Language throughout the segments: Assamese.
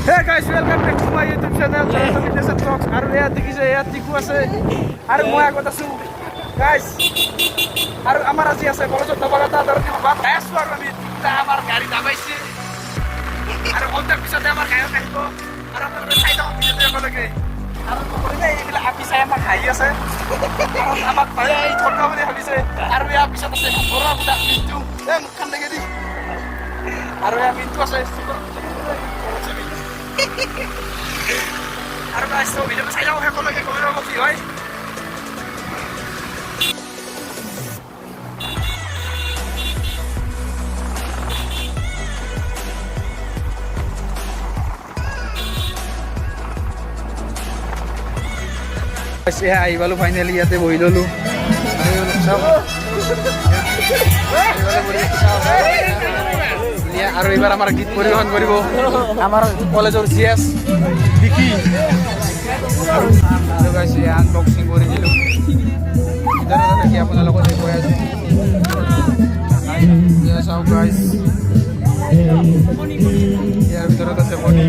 Hey guys, welcome back to my YouTube channel. Jonathan Fitness and Talks. আৰু ইয়াত দেখিছে ইয়াত টিকু আছে আৰু মই আগত আছো guys আৰু আমাৰ আজি আছে কলেজত নবগতা ধৰণে বাট আছো আৰু আমি দুটা আমাৰ গাড়ী দাবাইছে আৰু অলটা পিছতে আমাৰ গায়ক আহিব আৰু আপোনালোকে চাই থাকক ভিডিঅ'টো একেলগে আৰু সকলোৱে এইবিলাক আপি চাই আমাক হাঁহি আছে কাৰণ আমাক ভাই ঠকা বুলি ভাবিছে আৰু ইয়াৰ পিছত আছে ঘৰৰ বুটা মিণ্টু মুখখন দেখি দি আৰু ইয়াৰ মিণ্টু আছে আৰু guys তো ভিডিঅ'টো চাই থাকক সকলোকে কমেণ্ট কৰিব কি হয় আহি পালো ফাইনেলি ইয়াতে বহি ললো আৰু এইবাৰ আমাৰ গীত পৰিৱেশন কৰিব আমাৰ কলেজৰ জিএছ বিকি আৰু গাইছ আনবক্সিং কৰি দিলোঁ ভিতৰত দেখি আপোনালোকক দেখুৱাই আছোঁ চাওক গাইছ ইয়াৰ ভিতৰত আছে বডি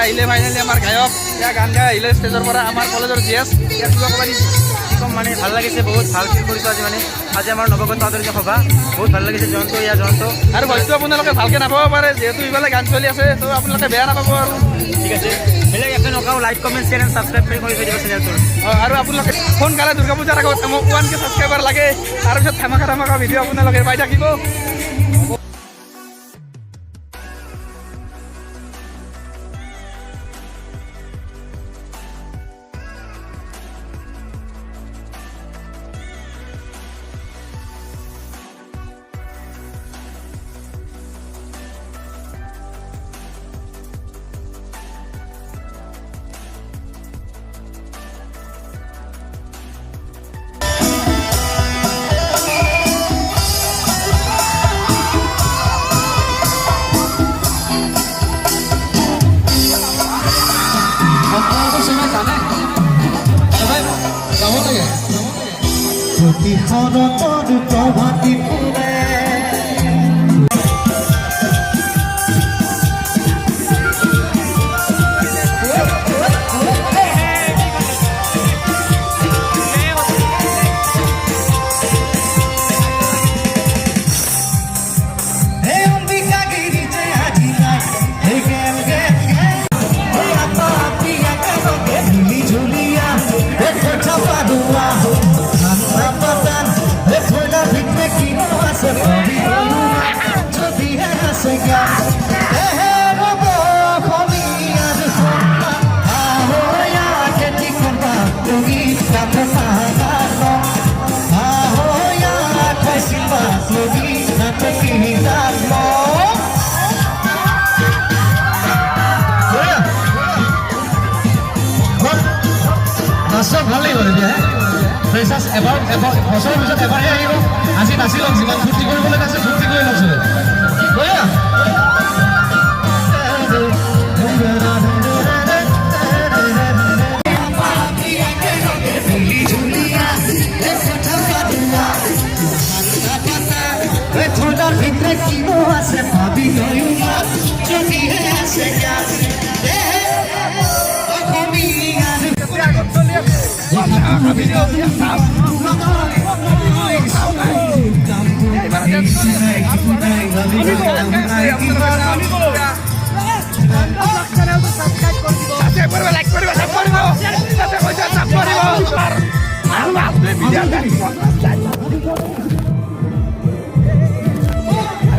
আহিলে ফাইনেলি আমাৰ গায়ক ইয়াৰ গান গাই আহিলে ষ্টেজৰ পৰা আমাৰ কলেজৰ জিএছ ইয়াৰ কিবা ক'বা নেকি কম মানে ভাল লাগিছে বহুত ভাল ফিল কৰিছোঁ আজি আমাৰ নৱগত আদৰণি সভা বহুত ভাল লাগিছে জয়ন্ত ইয়াৰ জয়ন্ত আৰু হয়তো আপোনালোকে ভালকৈ নাপাব পাৰে যিহেতু ইফালে গান চলি আছে তো আপোনালোকে বেয়া নাপাব আৰু ঠিক আছে বেলেগ একো নকওঁ like comment share and subscribe কৰি থৈ দিব চেনেলটোৰ আৰু আপোনালোকে সোনকালে দুৰ্গা পূজাৰ আগত মোক 1K ছাবস্ক্ৰাইবাৰ লাগে তাৰপিছত ধামাকা ভিডিঅ' আপোনালোকে পাই থাকিব ভাল লাগিব এতিয়া ফ্ৰেছাৰ্ছ এবাৰ বছৰৰ পিছত এবাৰহে আহিব আজি নাচি লওক যিমান ফূৰ্তি কৰিবলৈ আছে ফূৰ্তি কৰি লওক চবে লাইক কৰিব